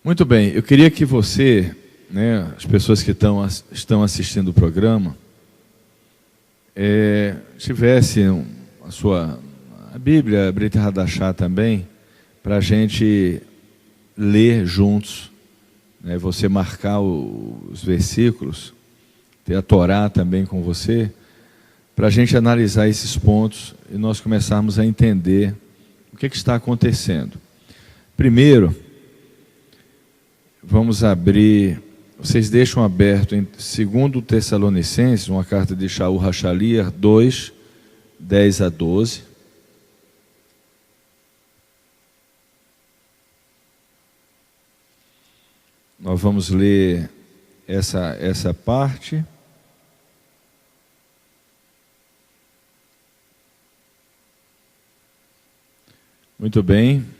Muito bem, eu queria que você, as pessoas que estão assistindo o programa, tivesse a Bíblia, a Brit Hadashah também, para a gente ler juntos, você marcar os versículos, ter a Torá também com você, para a gente analisar esses pontos e nós começarmos a entender o que está acontecendo. Primeiro, vamos abrir, vocês deixam aberto em 2 Tessalonicenses, uma carta de Shaul Hashaliah 2, 10 a 12. Nós vamos ler essa parte. Muito bem.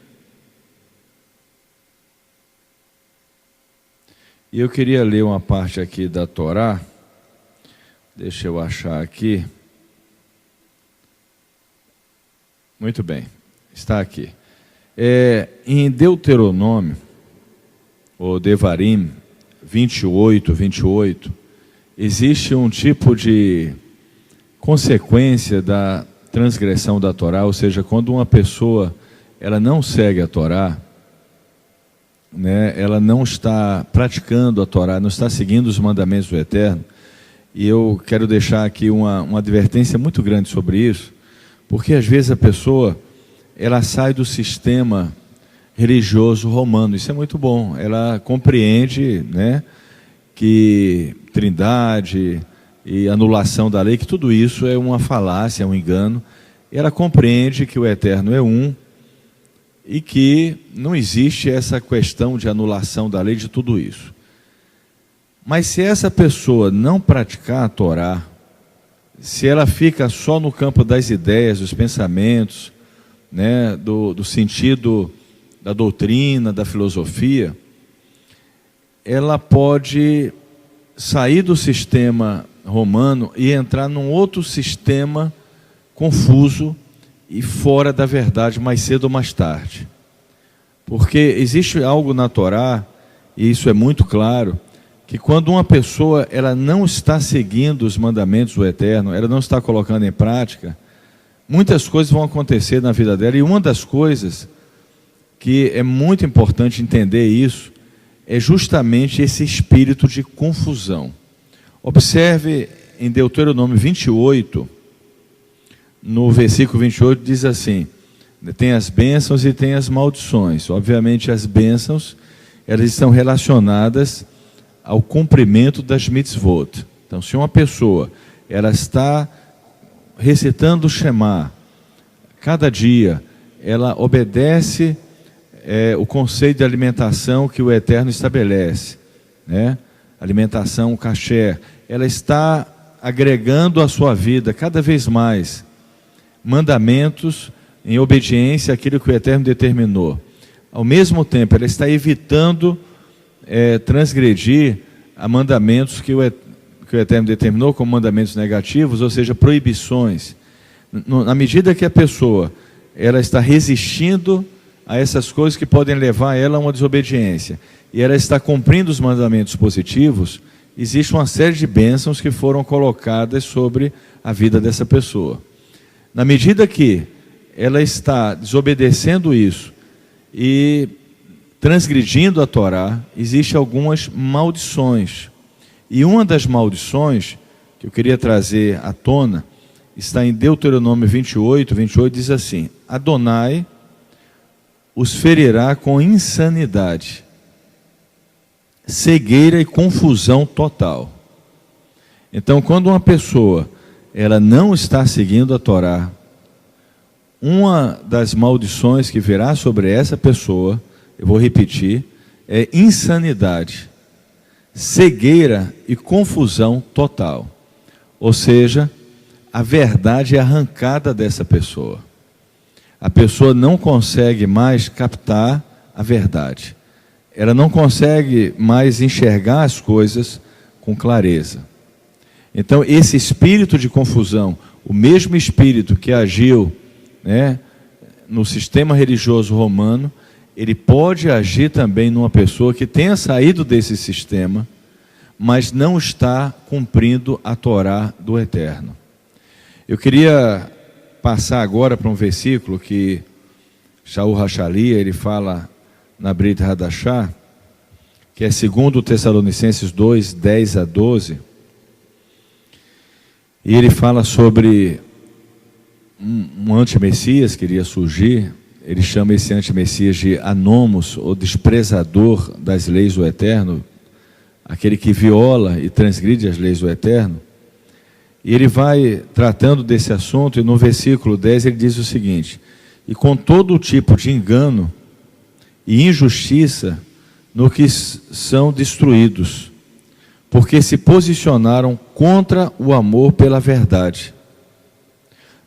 E eu queria ler uma parte aqui da Torá. Deixa eu achar aqui. Muito bem, está aqui. Em Deuteronômio, ou Devarim 28, existe um tipo de consequência da transgressão da Torá, ou seja, quando uma pessoa ela não segue a Torá, ela não está praticando a Torá, não está seguindo os mandamentos do Eterno. E eu quero deixar aqui uma advertência muito grande sobre isso, porque às vezes a pessoa ela sai do sistema religioso romano. Isso é muito bom, ela compreende que trindade e anulação da lei, que tudo isso é uma falácia, é um engano. Ela compreende que o Eterno é um e que não existe essa questão de anulação da lei, de tudo isso. Mas se essa pessoa não praticar a Torá, se ela fica só no campo das ideias, dos pensamentos, do sentido da doutrina, da filosofia, ela pode sair do sistema romano e entrar num outro sistema confuso e fora da verdade, mais cedo ou mais tarde. Porque existe algo na Torá, e isso é muito claro, que quando uma pessoa ela não está seguindo os mandamentos do Eterno, ela não está colocando em prática, muitas coisas vão acontecer na vida dela. E uma das coisas que é muito importante entender isso é justamente esse espírito de confusão. Observe em Deuteronômio 28, no versículo 28 diz assim: tem as bênçãos e tem as maldições. Obviamente as bênçãos elas estão relacionadas ao cumprimento das mitzvot. Então, se uma pessoa ela está recitando o Shema cada dia, ela obedece o conceito de alimentação que o Eterno estabelece, alimentação kasher, ela está agregando à sua vida cada vez mais mandamentos em obediência àquilo que o Eterno determinou. Ao mesmo tempo, ela está evitando transgredir a mandamentos que o Eterno determinou como mandamentos negativos, ou seja, proibições. Na medida que a pessoa ela está resistindo a essas coisas que podem levar ela a uma desobediência, e ela está cumprindo os mandamentos positivos, existe uma série de bênçãos que foram colocadas sobre a vida dessa pessoa. Na medida que ela está desobedecendo isso e transgredindo a Torá, existem algumas maldições. E uma das maldições que eu queria trazer à tona está em Deuteronômio 28 diz assim: Adonai os ferirá com insanidade, cegueira e confusão total. Então, quando uma pessoa ela não está seguindo a Torá, uma das maldições que virá sobre essa pessoa, eu vou repetir, é insanidade, cegueira e confusão total. Ou seja, a verdade é arrancada dessa pessoa. A pessoa não consegue mais captar a verdade. Ela não consegue mais enxergar as coisas com clareza. Então, esse espírito de confusão, o mesmo espírito que agiu no sistema religioso romano, ele pode agir também numa pessoa que tenha saído desse sistema, mas não está cumprindo a Torá do Eterno. Eu queria passar agora para um versículo que Shaul Hachalia, ele fala na Brit Hadashah, que é 2 Tessalonicenses 2, 10 a 12, e ele fala sobre um antimessias que iria surgir. Ele chama esse antimessias de anomos, ou desprezador das leis do Eterno, aquele que viola e transgride as leis do Eterno. E ele vai tratando desse assunto, e no versículo 10 ele diz o seguinte: e com todo tipo de engano e injustiça no que são destruídos, porque se posicionaram contra o amor pela verdade,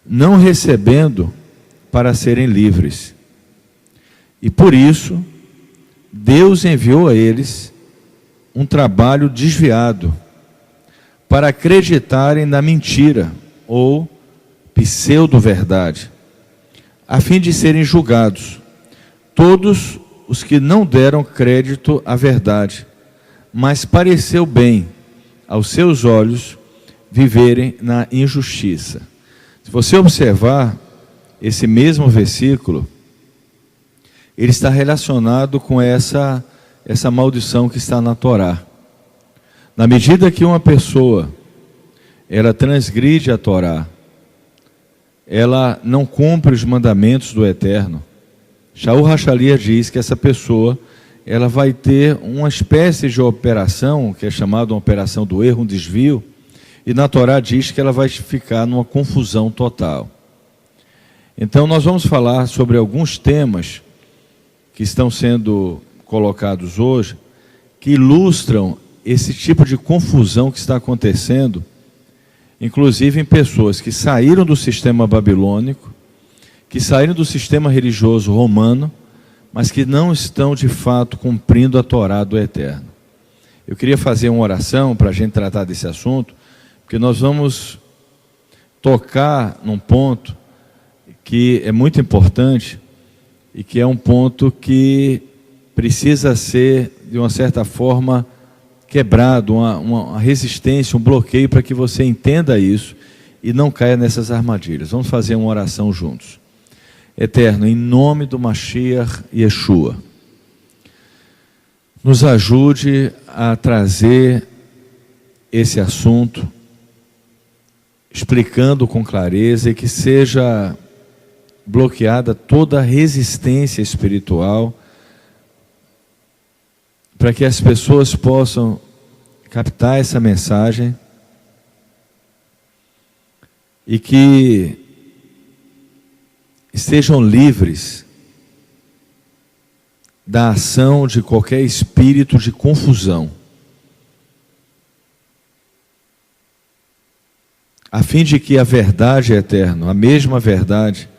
não recebendo para serem livres. E por isso, Deus enviou a eles um trabalho desviado, para acreditarem na mentira, ou pseudo-verdade, a fim de serem julgados todos os que não deram crédito à verdade, mas pareceu bem aos seus olhos viverem na injustiça. Se você observar esse mesmo versículo, ele está relacionado com essa maldição que está na Torá. Na medida que uma pessoa, ela transgride a Torá, ela não cumpre os mandamentos do Eterno, Shaul Hachalia diz que essa pessoa, ela vai ter uma espécie de operação, que é chamada uma operação do erro, um desvio, e na Torá diz que ela vai ficar numa confusão total. Então nós vamos falar sobre alguns temas que estão sendo colocados hoje, que ilustram esse tipo de confusão que está acontecendo, inclusive em pessoas que saíram do sistema babilônico, que saíram do sistema religioso romano, mas que não estão de fato cumprindo a Torá do Eterno. Eu queria fazer uma oração para a gente tratar desse assunto, porque nós vamos tocar num ponto que é muito importante e que é um ponto que precisa ser, de uma certa forma, quebrado, uma resistência, um bloqueio, para que você entenda isso e não caia nessas armadilhas. Vamos fazer uma oração juntos. Eterno, em nome do Mashiach Yeshua, nos ajude a trazer esse assunto, explicando com clareza, e que seja bloqueada toda resistência espiritual, para que as pessoas possam captar essa mensagem e que estejam livres da ação de qualquer espírito de confusão, a fim de que a verdade eterna, a mesma verdade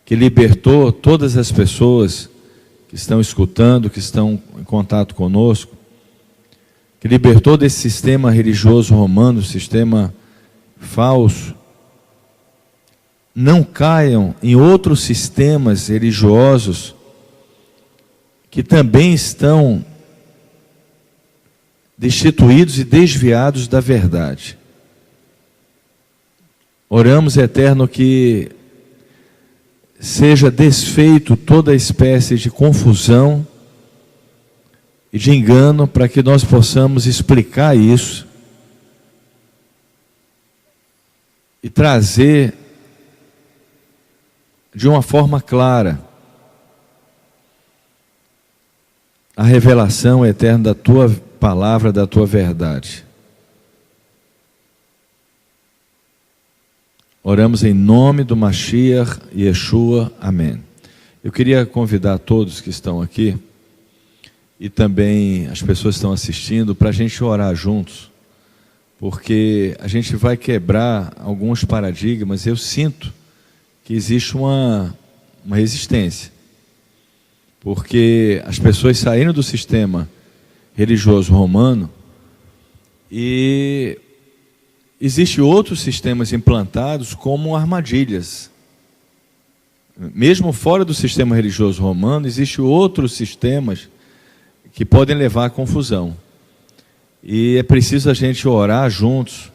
que libertou todas as pessoas que estão escutando, que estão em contato conosco, que libertou desse sistema religioso romano, sistema falso, não caiam em outros sistemas religiosos que também estão destituídos e desviados da verdade. Oramos, Eterno, que seja desfeito toda espécie de confusão e de engano, para que nós possamos explicar isso e trazer de uma forma clara a revelação eterna da Tua palavra, da Tua verdade. Oramos em nome do Mashiach Yeshua. Amém. Eu queria convidar todos que estão aqui, e também as pessoas que estão assistindo, para a gente orar juntos, porque a gente vai quebrar alguns paradigmas. Eu sinto que existe uma resistência, porque as pessoas saíram do sistema religioso romano e existem outros sistemas implantados como armadilhas. mesmo fora do sistema religioso romano, existem outros sistemas que podem levar à confusão. E é preciso a gente orar juntos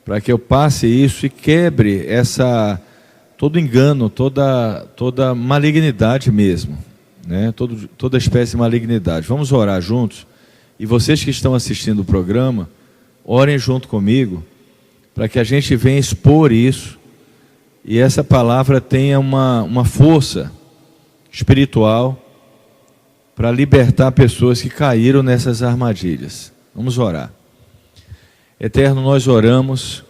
para que eu passe isso e quebre todo engano, toda malignidade mesmo, né? Toda espécie de malignidade. Vamos orar juntos. E vocês que estão assistindo o programa, orem junto comigo, para que a gente venha expor isso e essa palavra tenha uma força espiritual para libertar pessoas que caíram nessas armadilhas. Vamos orar. Eterno, nós oramos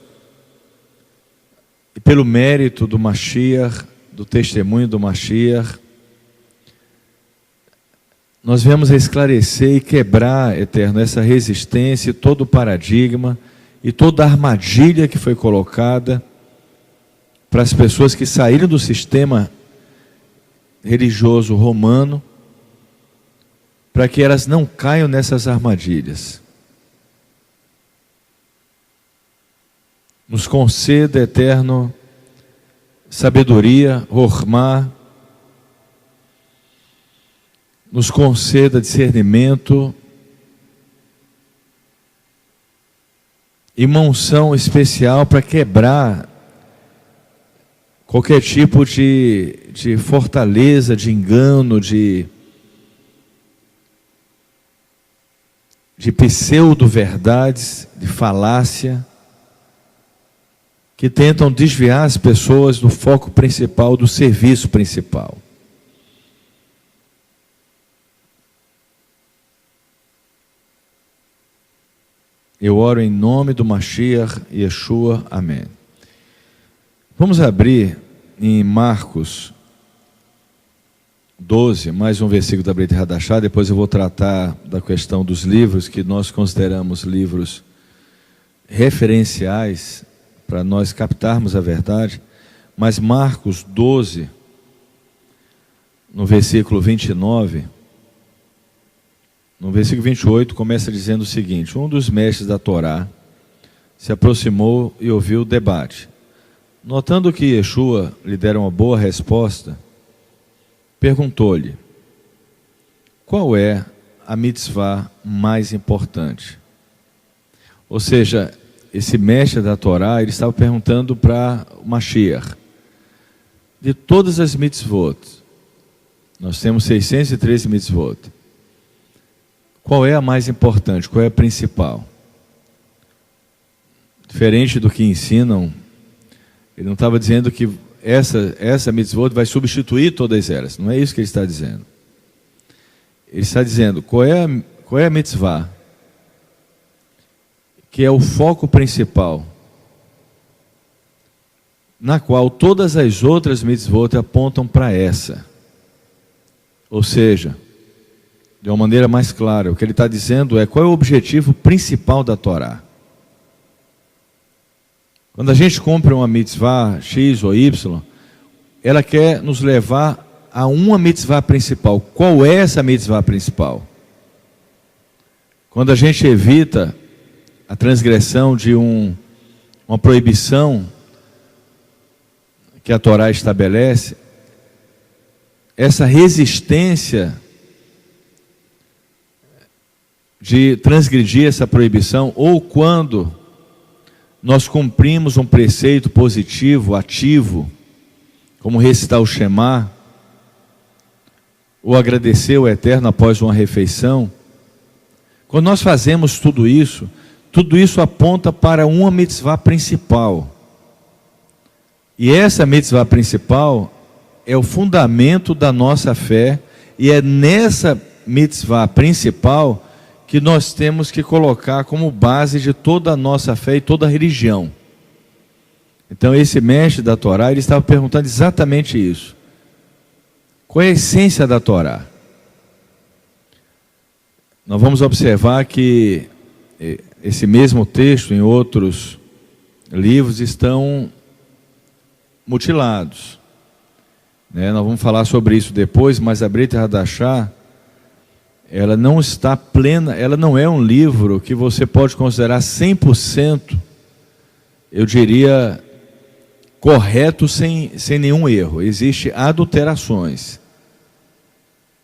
e pelo mérito do Mashiach, do testemunho do Mashiach, nós viemos a esclarecer e quebrar, Eterno, essa resistência, todo o paradigma e toda a armadilha que foi colocada para as pessoas que saíram do sistema religioso romano, para que elas não caiam nessas armadilhas. Nos conceda, Eterno, sabedoria, Hormá, nos conceda discernimento e uma unção especial para quebrar qualquer tipo de fortaleza, de engano, de pseudo-verdades, de falácia, que tentam desviar as pessoas do foco principal, do serviço principal. Eu oro em nome do Mashiach Yeshua. Amém. Vamos abrir em Marcos 12, mais um versículo da Brit Hadashah. Depois eu vou tratar da questão dos livros que nós consideramos livros referenciais para nós captarmos a verdade. Mas Marcos 12, no versículo 29, no versículo 28, começa dizendo o seguinte: um dos mestres da Torá se aproximou e ouviu o debate. Notando que Yeshua lhe dera uma boa resposta, perguntou-lhe: qual é a mitzvah mais importante? Ou seja, esse mestre da Torá, ele estava perguntando para o Mashiach: de todas as mitzvot, nós temos 613 mitzvot, qual é a mais importante, qual é a principal? Diferente do que ensinam, ele não estava dizendo que essa mitzvot vai substituir todas elas. Não é isso que ele está dizendo. Ele está dizendo qual é a mitzvah que é o foco principal, na qual todas as outras mitzvot apontam para essa. Ou seja, de uma maneira mais clara, o que ele está dizendo é qual é o objetivo principal da Torá. Quando a gente compra uma mitzvah X ou Y, ela quer nos levar a uma mitzvah principal. Qual é essa mitzvah principal? Quando a gente evita a transgressão de uma proibição que a Torá estabelece, essa resistência de transgredir essa proibição, ou quando nós cumprimos um preceito positivo, ativo, como recitar o Shema, ou agradecer o Eterno após uma refeição, quando nós fazemos tudo isso aponta para uma mitzvah principal. E essa mitzvah principal é o fundamento da nossa fé, e é nessa mitzvah principal que nós temos que colocar como base de toda a nossa fé e toda a religião. Então esse mestre da Torá, ele estava perguntando exatamente isso. Qual é a essência da Torá? Nós vamos observar que esse mesmo texto em outros livros estão mutilados, né? Nós vamos falar sobre isso depois, mas a Brit Hadashah, ela não está plena, ela não é um livro que você pode considerar 100%, eu diria, correto sem nenhum erro. Existem adulterações.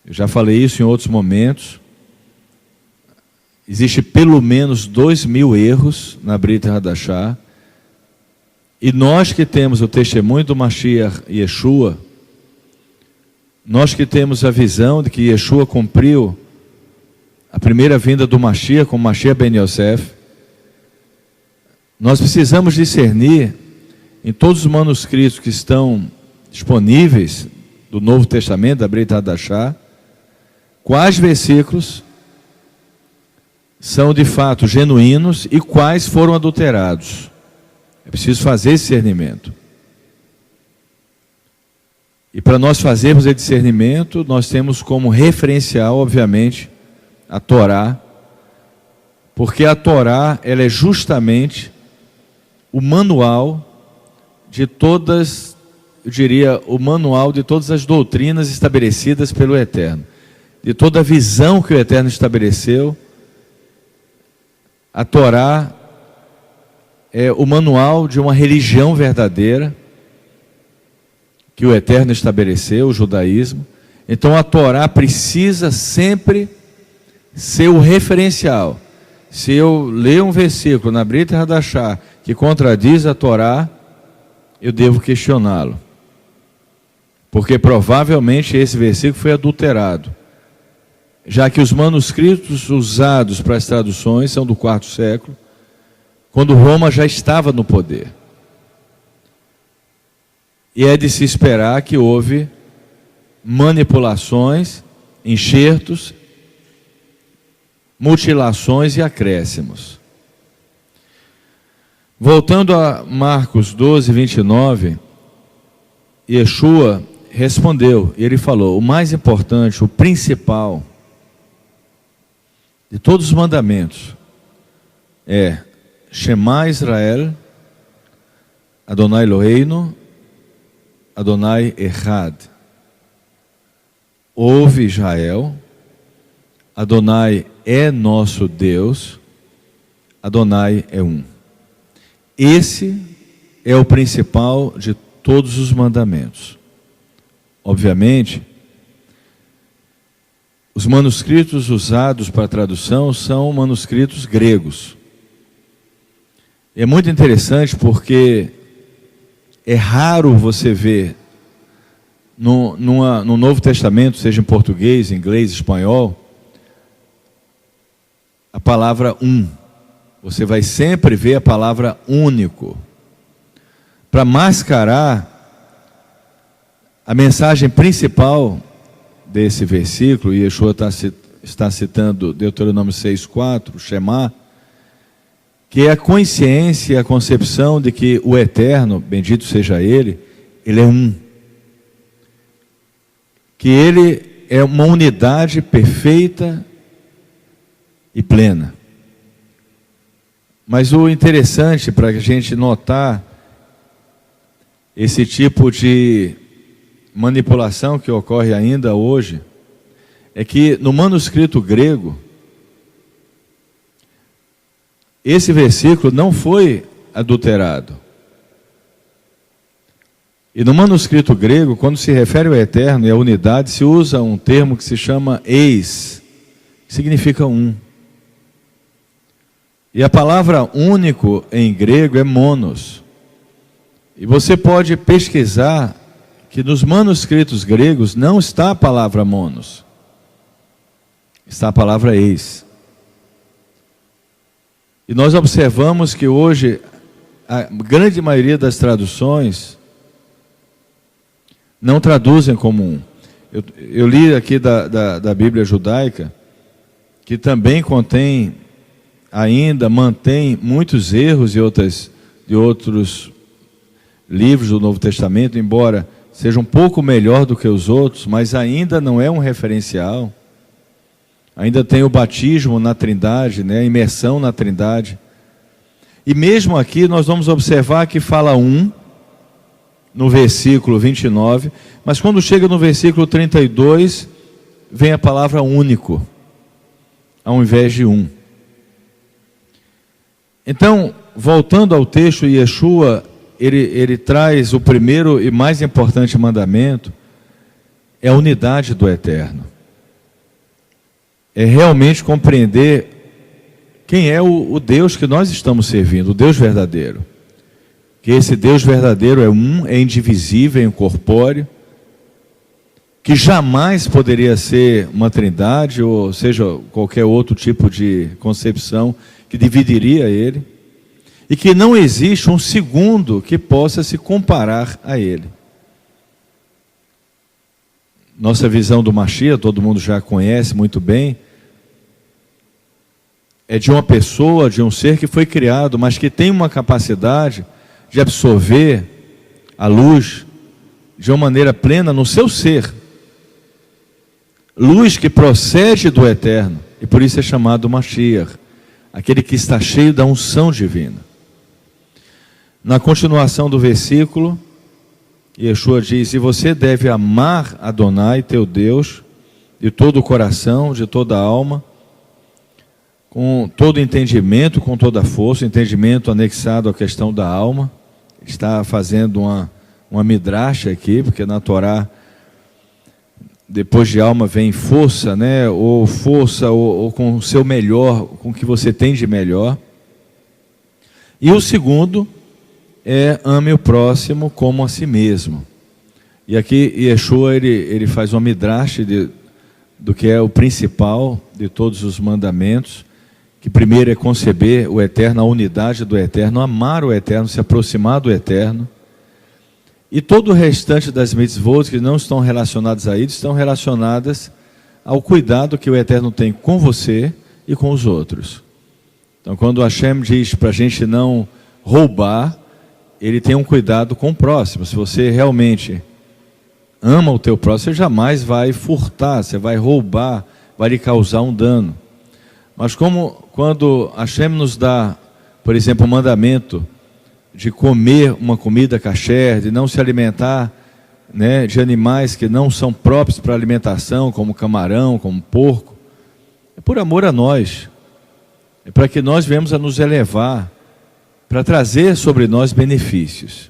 Eu já falei isso em outros momentos. Existe pelo menos 2.000 erros na Brit Hadashah. E nós que temos o testemunho do Mashiach Yeshua, nós que temos a visão de que Yeshua cumpriu a primeira vinda do Mashiach com Mashiach Ben Yosef, nós precisamos discernir em todos os manuscritos que estão disponíveis do Novo Testamento, da Brit Hadashah, quais versículos são de fato genuínos e quais foram adulterados. É preciso fazer esse discernimento. E para nós fazermos esse discernimento, nós temos como referencial, obviamente, a Torá, porque a Torá, ela é justamente o manual de todas, eu diria, o manual de todas as doutrinas estabelecidas pelo Eterno, de toda a visão que o Eterno estabeleceu. A Torá é o manual de uma religião verdadeira que o Eterno estabeleceu, o judaísmo. Então a Torá precisa sempre ser o referencial. Se eu ler um versículo na Brit Hadashah que contradiz a Torá, eu devo questioná-lo, porque provavelmente esse versículo foi adulterado, já que os manuscritos usados para as traduções são do IV século, quando Roma já estava no poder. E é de se esperar que houve manipulações, enxertos, mutilações e acréscimos. Voltando a Marcos 12, 29, Yeshua respondeu, e ele falou, o mais importante, o principal de todos os mandamentos é Shema Israel, Adonai Eloheinu, Adonai Echad. Ouve Israel, Adonai é nosso Deus, Adonai é um. Esse é o principal de todos os mandamentos. Obviamente, os manuscritos usados para tradução são manuscritos gregos. É muito interessante porque é raro você ver no Novo Testamento, seja em português, inglês, espanhol, a palavra um. Você vai sempre ver a palavra único. Para mascarar a mensagem principal desse versículo, e Yeshua está citando Deuteronômio 6,4, Shema, que é a consciência e a concepção de que o Eterno, bendito seja Ele, Ele é um. Que Ele é uma unidade perfeita e plena. Mas o interessante para a gente notar esse tipo de manipulação que ocorre ainda hoje, é que no manuscrito grego, esse versículo não foi adulterado. E no manuscrito grego, quando se refere ao Eterno e à unidade, se usa um termo que se chama eis, que significa um. E a palavra único em grego é monos. E você pode pesquisar que nos manuscritos gregos não está a palavra monos, está a palavra eis. E nós observamos que hoje a grande maioria das traduções não traduzem como um. Eu li aqui da Bíblia judaica, que também contém, ainda mantém muitos erros de outros livros do Novo Testamento, embora seja um pouco melhor do que os outros, mas ainda não é um referencial. Ainda tem o batismo na Trindade, né? A imersão na Trindade. E mesmo aqui nós vamos observar que fala um, no versículo 29, mas quando chega no versículo 32, vem a palavra único, ao invés de um. Então, voltando ao texto, Yeshua, ele traz o primeiro e mais importante mandamento, é a unidade do Eterno. É realmente compreender quem é o Deus que nós estamos servindo, o Deus verdadeiro. Que esse Deus verdadeiro é indivisível, é incorpóreo, que jamais poderia ser uma trindade, ou seja, qualquer outro tipo de concepção que dividiria ele, e que não existe um segundo que possa se comparar a ele. Nossa visão do Mashiach, todo mundo já conhece muito bem, é de uma pessoa, de um ser que foi criado, mas que tem uma capacidade de absorver a luz de uma maneira plena no seu ser. Luz que procede do Eterno, e por isso é chamado Mashiach, aquele que está cheio da unção divina. Na continuação do versículo, Yeshua diz: e você deve amar Adonai, teu Deus, de todo o coração, de toda a alma, com todo entendimento, com toda a força, entendimento anexado à questão da alma. Está fazendo uma midrash aqui, porque na Torá, depois de alma vem força, né? Ou força, ou com o seu melhor, com o que você tem de melhor. E o segundo é ame o próximo como a si mesmo. E aqui Yeshua ele faz uma midrash do que é o principal de todos os mandamentos, que primeiro é conceber o Eterno, a unidade do Eterno, amar o Eterno, se aproximar do Eterno. E todo o restante das mitzvot que não estão relacionadas a isso, estão relacionadas ao cuidado que o Eterno tem com você e com os outros. Então, quando Hashem diz para a gente não roubar, ele tem um cuidado com o próximo. Se você realmente ama o teu próximo, você jamais vai furtar, você vai roubar, vai lhe causar um dano. Mas quando Hashem nos dá, por exemplo, o mandamento de comer uma comida kasher, de não se alimentar, né, de animais que não são próprios para alimentação, como camarão, como porco, é por amor a nós, é para que nós venhamos a nos elevar, para trazer sobre nós benefícios.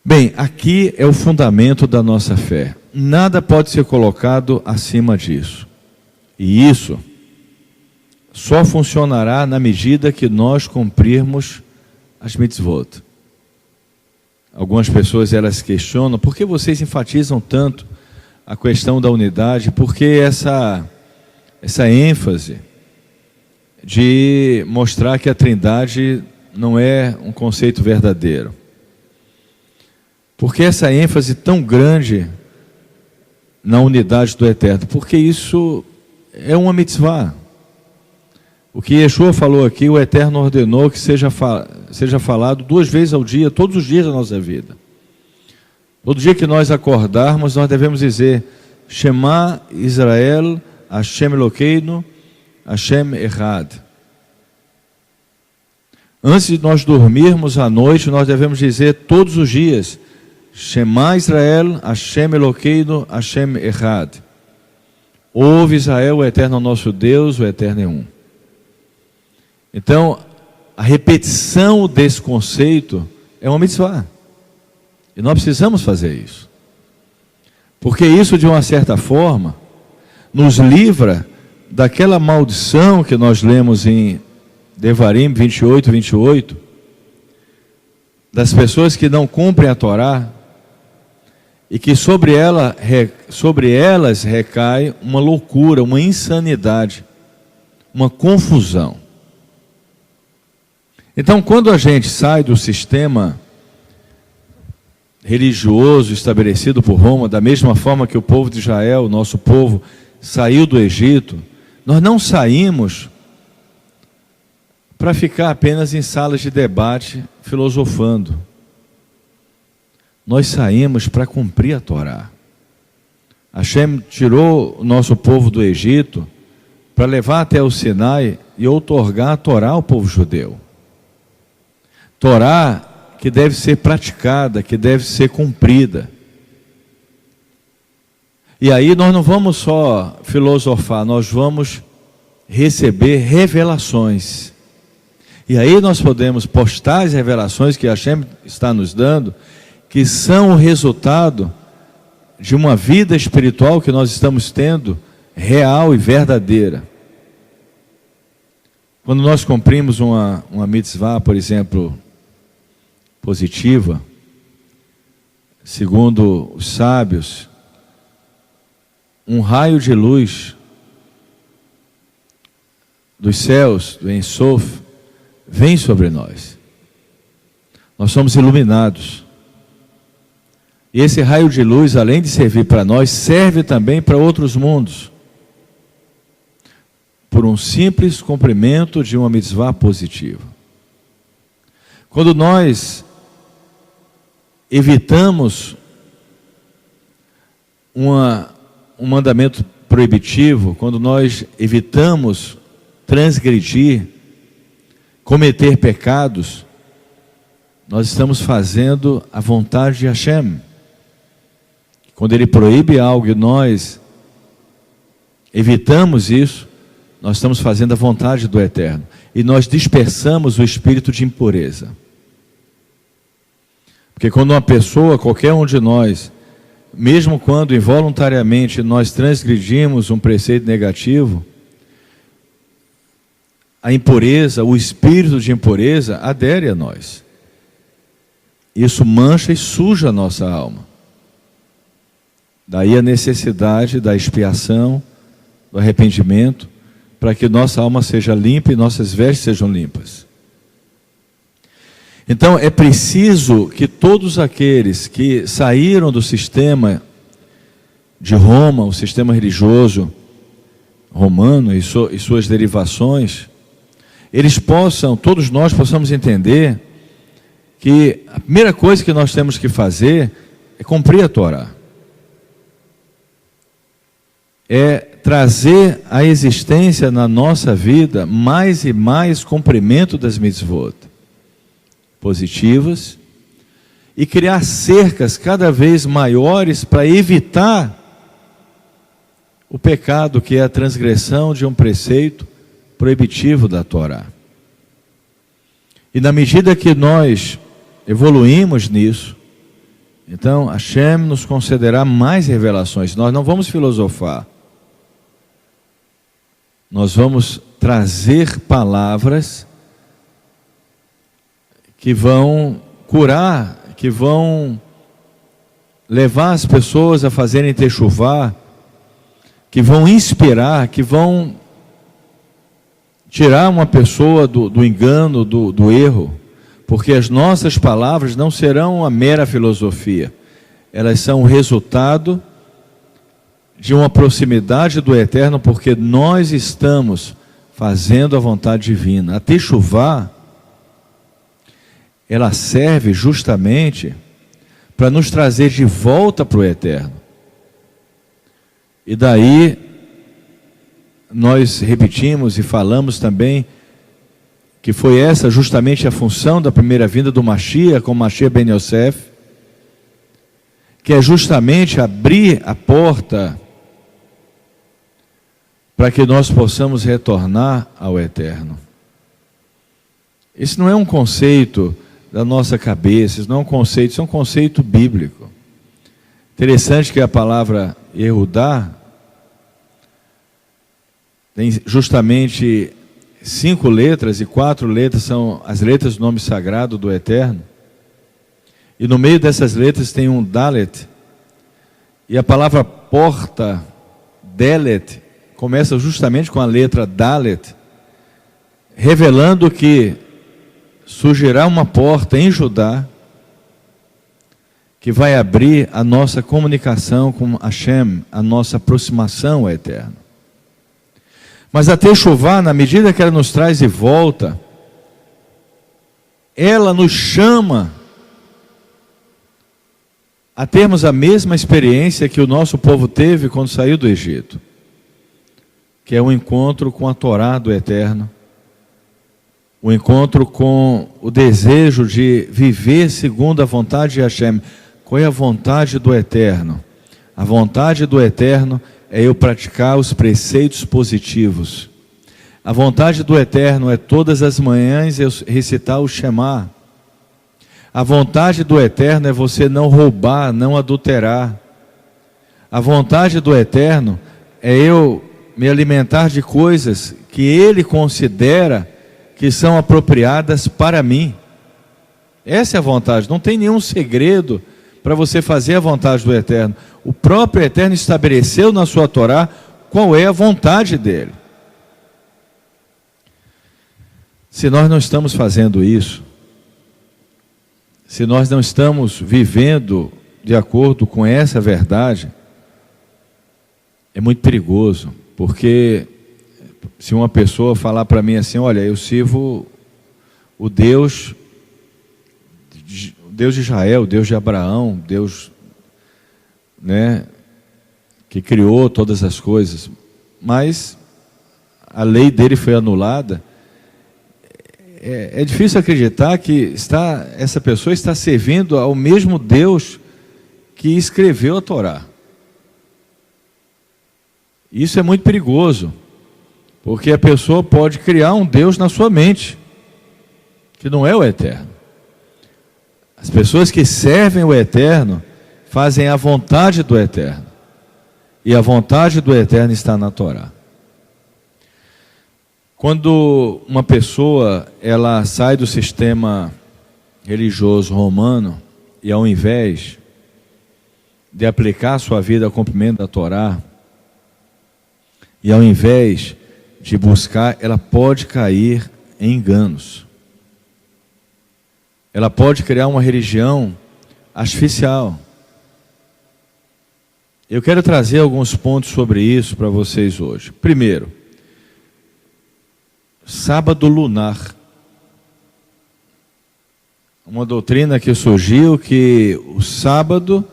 Bem, aqui é o fundamento da nossa fé. Nada pode ser colocado acima disso. E isso só funcionará na medida que nós cumprirmos as mitzvot. Algumas pessoas elas questionam: por que vocês enfatizam tanto a questão da unidade? Por que essa ênfase de mostrar que a Trindade não é um conceito verdadeiro? Por que essa ênfase tão grande na unidade do Eterno? Porque isso é uma mitzvah. O que Yeshua falou aqui, o Eterno ordenou que seja falado 2 vezes ao dia, todos os dias da nossa vida. Todo dia que nós acordarmos, nós devemos dizer: Shema Israel, Hashem Elokeinu, Hashem Echad. Antes de nós dormirmos à noite, nós devemos dizer todos os dias: Shema Israel, Hashem Elokeinu, Hashem Echad. Ouve Israel, o Eterno é o nosso Deus, o Eterno é um. Então, a repetição desse conceito é uma mitzvah. E nós precisamos fazer isso. Porque isso, de uma certa forma, nos livra daquela maldição que nós lemos em Devarim 28, das pessoas que não cumprem a Torá, e que sobre elas recai uma loucura, uma insanidade, uma confusão. Então, quando a gente sai do sistema religioso estabelecido por Roma, da mesma forma que o povo de Israel, o nosso povo, saiu do Egito, nós não saímos para ficar apenas em salas de debate filosofando. Nós saímos para cumprir a Torá. Hashem tirou o nosso povo do Egito para levar até o Sinai e outorgar a Torá ao povo judeu. Torá que deve ser praticada, que deve ser cumprida. E aí nós não vamos só filosofar, nós vamos receber revelações. E aí nós podemos postar as revelações que Hashem está nos dando, que são o resultado de uma vida espiritual que nós estamos tendo, real e verdadeira. Quando nós cumprimos uma mitzvah, por exemplo, positiva, segundo os sábios, um raio de luz dos céus, do Ein Sof, vem sobre nós. Nós somos iluminados. E esse raio de luz, além de servir para nós, serve também para outros mundos, por um simples cumprimento de uma mitzvah positiva. Quando nós evitamos um mandamento proibitivo, quando nós evitamos transgredir, cometer pecados, nós estamos fazendo a vontade de Hashem. Quando Ele proíbe algo e nós evitamos isso, nós estamos fazendo a vontade do Eterno. E nós dispersamos o espírito de impureza. Porque quando uma pessoa, qualquer um de nós, mesmo quando involuntariamente nós transgredimos um preceito negativo, a impureza, o espírito de impureza adere a nós. Isso mancha e suja a nossa alma. Daí a necessidade da expiação, do arrependimento, para que nossa alma seja limpa e nossas vestes sejam limpas. Então é preciso que todos aqueles que saíram do sistema de Roma, o sistema religioso romano e suas derivações, eles possam, todos nós possamos entender que a primeira coisa que nós temos que fazer é cumprir a Torá. É trazer à existência na nossa vida mais e mais cumprimento das mitzvot positivas e criar cercas cada vez maiores para evitar o pecado que é a transgressão de um preceito proibitivo da Torá. E na medida que nós evoluímos nisso, então Hashem nos concederá mais revelações. Nós não vamos filosofar. Nós vamos trazer palavras que vão curar, que vão levar as pessoas a fazerem techuvá, que vão inspirar, que vão tirar uma pessoa do engano, do erro, porque as nossas palavras não serão uma mera filosofia, elas são o resultado de uma proximidade do Eterno, porque nós estamos fazendo a vontade divina. A techuvá, ela serve justamente para nos trazer de volta para o Eterno. E daí nós repetimos e falamos também que foi essa justamente a função da primeira vinda do Mashiach, com Mashiach ben Yosef, que é justamente abrir a porta para que nós possamos retornar ao Eterno. Esse não é um conceito da nossa cabeça, isso não é um conceito, isso é um conceito bíblico. Interessante que a palavra Yehudá tem justamente 5 letras, e 4 letras são as letras do nome sagrado do Eterno. E no meio dessas letras tem um Dalet, e a palavra porta, Delet, começa justamente com a letra Dalet, revelando que surgirá uma porta em Judá que vai abrir a nossa comunicação com Hashem, a nossa aproximação ao Eterno. Mas a techuvá, na medida que ela nos traz de volta, ela nos chama a termos a mesma experiência que o nosso povo teve quando saiu do Egito, que é o encontro com a Torá do Eterno, o encontro com o desejo de viver segundo a vontade de Hashem. Qual é a vontade do Eterno? A vontade do Eterno é eu praticar os preceitos positivos. A vontade do Eterno é todas as manhãs eu recitar o Shema. A vontade do Eterno é você não roubar, não adulterar. A vontade do Eterno é eu me alimentar de coisas que Ele considera que são apropriadas para mim. Essa é a vontade, não tem nenhum segredo para você fazer a vontade do Eterno. O próprio Eterno estabeleceu na sua Torá qual é a vontade dele. Se nós não estamos fazendo isso, se nós não estamos vivendo de acordo com essa verdade, é muito perigoso, porque se uma pessoa falar para mim assim, olha, eu sirvo o Deus de Israel, o Deus de Abraão, Deus, né, que criou todas as coisas, mas a lei dele foi anulada, é difícil acreditar que essa pessoa está servindo ao mesmo Deus que escreveu a Torá. Isso é muito perigoso, porque a pessoa pode criar um Deus na sua mente, que não é o Eterno. As pessoas que servem o Eterno fazem a vontade do Eterno, e a vontade do Eterno está na Torá. Quando uma pessoa ela sai do sistema religioso romano e ao invés de aplicar a sua vida ao cumprimento da Torá, e ao invés de buscar, ela pode cair em enganos. Ela pode criar uma religião artificial. Eu quero trazer alguns pontos sobre isso para vocês hoje. Primeiro, sábado lunar. Uma doutrina que surgiu que o sábado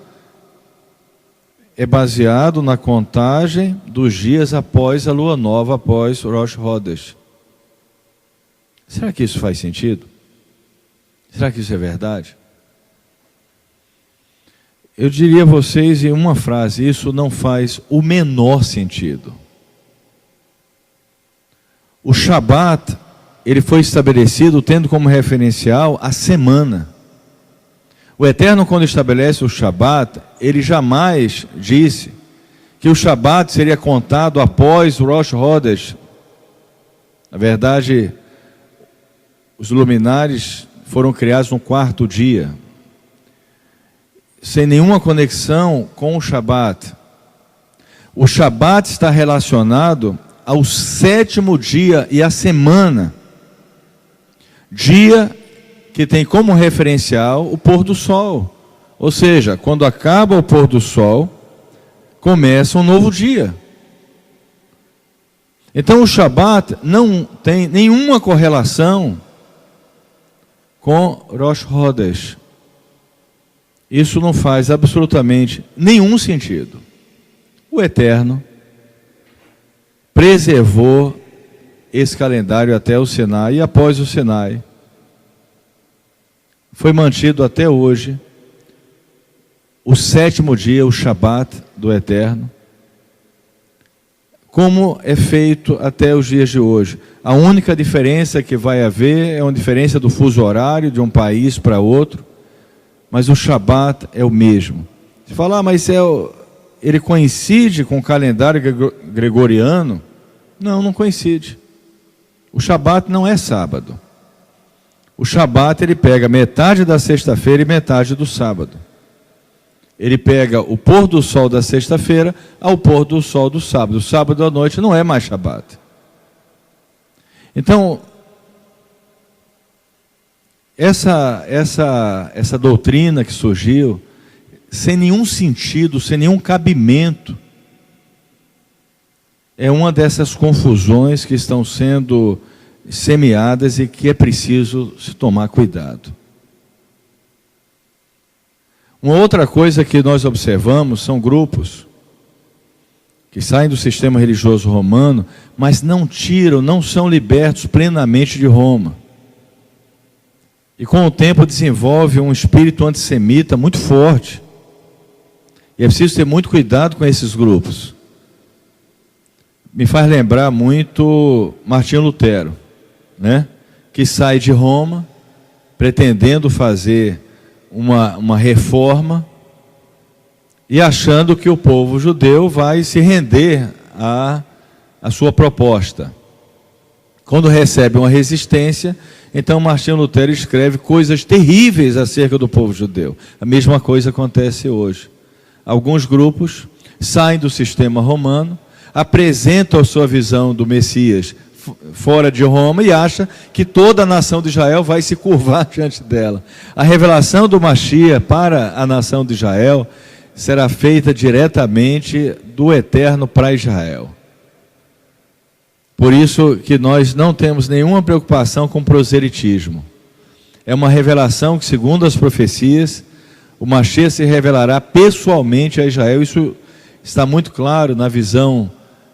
é baseado na contagem dos dias após a lua nova, após Rosh Chodesh. Será que isso faz sentido? Será que isso é verdade? Eu diria a vocês em uma frase, isso não faz o menor sentido. O Shabat, ele foi estabelecido tendo como referencial a semana. O Eterno, quando estabelece o Shabat, ele jamais disse que o Shabat seria contado após o Rosh Chodesh. Na verdade, os luminares foram criados no quarto dia, sem nenhuma conexão com o Shabat. O Shabat está relacionado ao sétimo dia e à semana, dia que tem como referencial o pôr do sol. Ou seja, quando acaba o pôr do sol, começa um novo dia. Então o Shabat não tem nenhuma correlação com Rosh Chodesh. Isso não faz absolutamente nenhum sentido. O Eterno preservou esse calendário até o Sinai, e após o Sinai foi mantido até hoje o sétimo dia, o Shabat do Eterno, como é feito até os dias de hoje. A única diferença que vai haver é uma diferença do fuso horário de um país para outro, mas o Shabat é o mesmo. Você fala, mas ele coincide com o calendário gregoriano? Não, não coincide. O Shabat não é sábado. O Shabat ele pega metade da sexta-feira e metade do sábado. Ele pega o pôr do sol da sexta-feira ao pôr do sol do sábado. O sábado à noite não é mais Shabat. Então, essa doutrina que surgiu, sem nenhum sentido, sem nenhum cabimento, é uma dessas confusões que estão sendo semeadas e que é preciso se tomar cuidado. Uma outra coisa que nós observamos são grupos que saem do sistema religioso romano, mas não são libertos plenamente de Roma. E com o tempo desenvolve um espírito antissemita muito forte. E é preciso ter muito cuidado com esses grupos. me faz lembrar muito Martinho Lutero, né? Que sai de Roma pretendendo fazer uma reforma e achando que o povo judeu vai se render à sua proposta. Quando recebe uma resistência, então Martinho Lutero escreve coisas terríveis acerca do povo judeu. A mesma coisa acontece hoje. Alguns grupos saem do sistema romano, apresentam a sua visão do Messias fora de Roma e acham que toda a nação de Israel vai se curvar diante dela. A revelação do Mashiach para a nação de Israel será feita diretamente do Eterno para Israel. Por isso que nós não temos nenhuma preocupação com proselitismo. É uma revelação que, segundo as profecias, o Mashiach se revelará pessoalmente a Israel. Isso está muito claro na visão,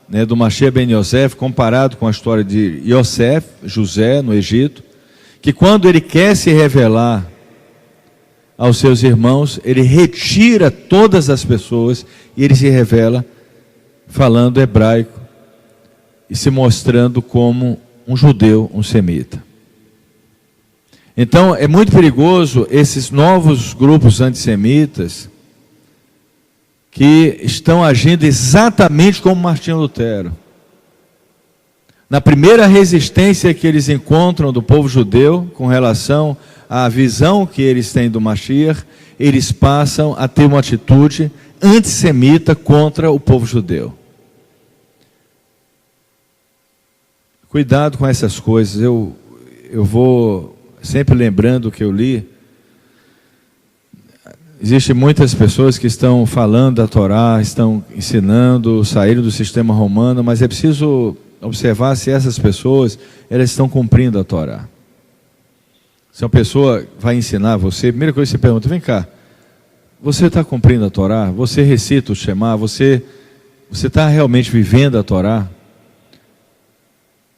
né, do Mashiach ben Yosef, comparado com a história de Yosef, José, no Egito, que quando ele quer se revelar aos seus irmãos, ele retira todas as pessoas e ele se revela falando hebraico e se mostrando como um judeu, um semita. Então é muito perigoso esses novos grupos antissemitas que estão agindo exatamente como Martinho Lutero. Na primeira resistência que eles encontram do povo judeu com relação à visão que eles têm do Mashiach, eles passam a ter uma atitude antissemita contra o povo judeu. Cuidado com essas coisas. Eu vou sempre lembrando o que eu li. Existem muitas pessoas que estão falando da Torá, estão ensinando, saíram do sistema romano, mas é preciso observar se essas pessoas, elas estão cumprindo a Torá. Se uma pessoa vai ensinar você, a primeira coisa que você pergunta, vem cá, você está cumprindo a Torá? Você recita o Shema? Você está realmente vivendo a Torá?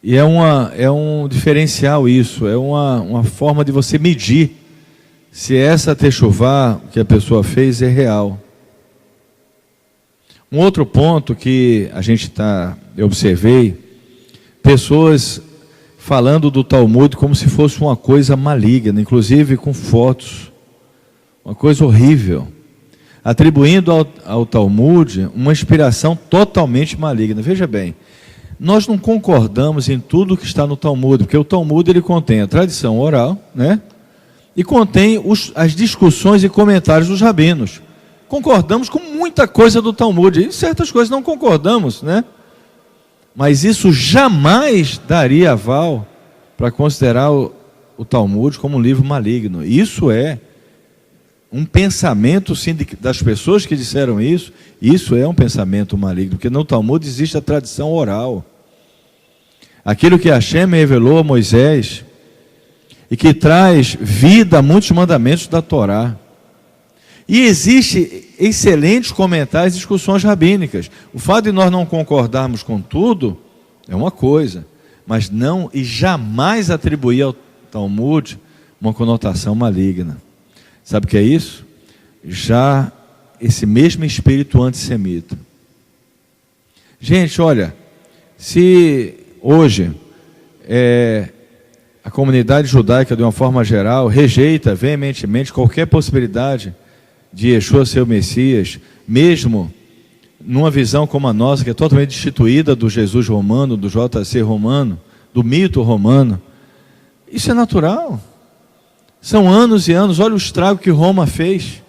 E é um diferencial isso, é uma forma de você medir se essa techuvá que a pessoa fez é real. Um outro ponto que eu observei, pessoas falando do Talmud como se fosse uma coisa maligna, inclusive com fotos, uma coisa horrível, atribuindo ao Talmud uma inspiração totalmente maligna. Veja bem, nós não concordamos em tudo que está no Talmud, porque o Talmud ele contém a tradição oral, né? E contém as discussões e comentários dos rabinos. Concordamos com muita coisa do Talmud, e certas coisas não concordamos, né? Mas isso jamais daria aval para considerar o Talmud como um livro maligno. Isso é um pensamento, sim, das pessoas que disseram isso. Isso é um pensamento maligno, porque no Talmud existe a tradição oral. Aquilo que Hashem revelou a Moisés e que traz vida a muitos mandamentos da Torá. E existe excelentes comentários e discussões rabínicas. O fato de nós não concordarmos com tudo é uma coisa, mas não e jamais atribuir ao Talmud uma conotação maligna. Sabe o que é isso? Já esse mesmo espírito antissemita. Gente, olha, se hoje a comunidade judaica, de uma forma geral, rejeita veementemente qualquer possibilidade de Yeshua ser o Messias, mesmo numa visão como a nossa, que é totalmente destituída do Jesus romano, do JC romano, do mito romano, isso é natural. São anos e anos. Olha o estrago que Roma fez,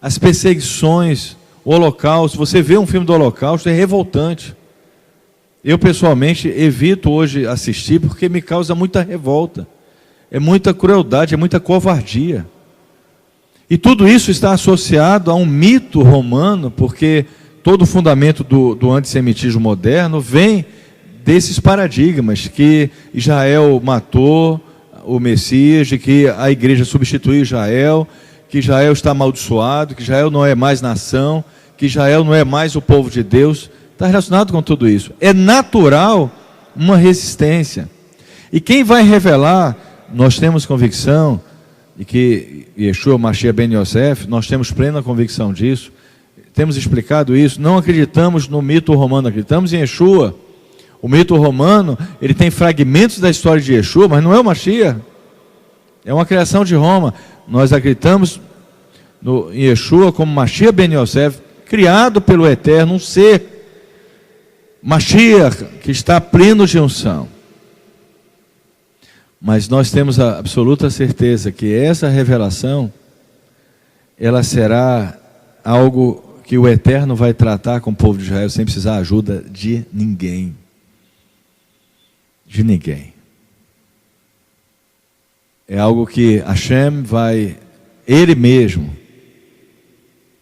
as perseguições, o Holocausto. Você vê um filme do Holocausto, é revoltante. Eu pessoalmente evito hoje assistir porque me causa muita revolta, é muita crueldade, é muita covardia. E tudo isso está associado a um mito romano, porque todo o fundamento do antissemitismo moderno vem desses paradigmas, que Israel matou o Messias, de que a igreja substituiu Israel, que Israel está amaldiçoado, que Israel não é mais nação, que Israel não é mais o povo de Deus. Está relacionado com tudo isso. É natural uma resistência. E quem vai revelar, nós temos convicção de que Yeshua Mashiach ben Yosef, nós temos plena convicção disso, temos explicado isso, não acreditamos no mito romano, acreditamos em Yeshua, O mito romano, ele tem fragmentos da história de Yeshua, mas não é o Mashiach. É uma criação de Roma. Nós acreditamos em Yeshua como Mashiach ben Yosef, criado pelo Eterno, um ser Mashiach, que está pleno de unção. Mas nós temos a absoluta certeza que essa revelação, ela será algo que o Eterno vai tratar com o povo de Israel sem precisar da ajuda de ninguém. De ninguém. É algo que Hashem vai, Ele mesmo,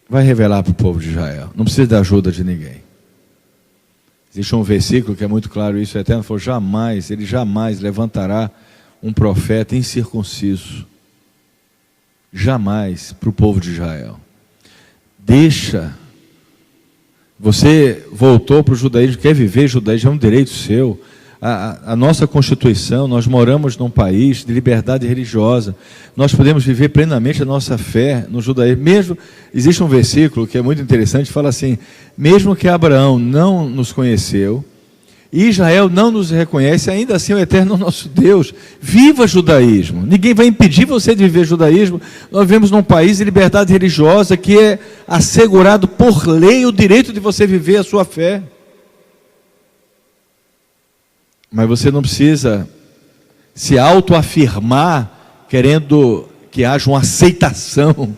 vai revelar para o povo de Israel. Não precisa da ajuda de ninguém. Existe um versículo que é muito claro isso, o Eterno falou, Ele jamais levantará um profeta incircunciso. Jamais para o povo de Israel. Deixa. Você voltou para o judaísmo, quer viver judaísmo, é um direito seu. A nossa Constituição, nós moramos num país de liberdade religiosa, nós podemos viver plenamente a nossa fé no judaísmo. Mesmo, existe um versículo que é muito interessante, fala assim, mesmo que Abraão não nos conheceu, e Israel não nos reconhece, ainda assim o Eterno é o nosso Deus. Viva judaísmo, ninguém vai impedir você de viver judaísmo. Nós vivemos num país de liberdade religiosa, que é assegurado por lei o direito de você viver a sua fé. Mas você não precisa se autoafirmar, querendo que haja uma aceitação,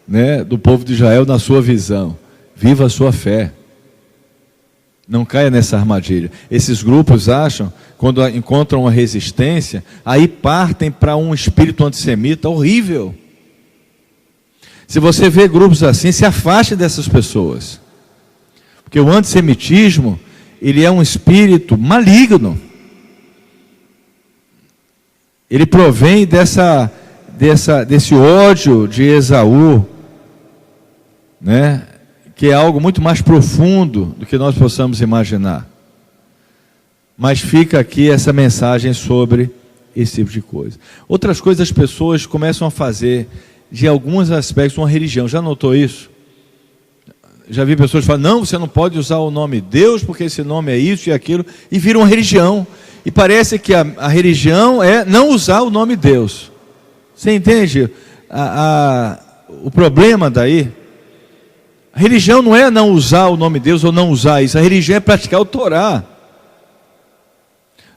né, do povo de Israel na sua visão. Viva a sua fé. Não caia nessa armadilha. Esses grupos acham, quando encontram uma resistência, aí partem para um espírito antissemita horrível. Se você vê grupos assim, se afaste dessas pessoas. Porque o antissemitismo, ele é um espírito maligno. Ele provém desse ódio de Esaú, né? Que é algo muito mais profundo do que nós possamos imaginar. Mas fica aqui essa mensagem sobre esse tipo de coisa. Outras coisas as pessoas começam a fazer, de alguns aspectos, uma religião. Já notou isso? Já vi pessoas falando, não, você não pode usar o nome Deus, porque esse nome é isso e aquilo, e vira uma religião. E parece que a religião é não usar o nome Deus. Você entende o problema daí? A religião não é não usar o nome Deus ou não usar isso. A religião é praticar o Torá.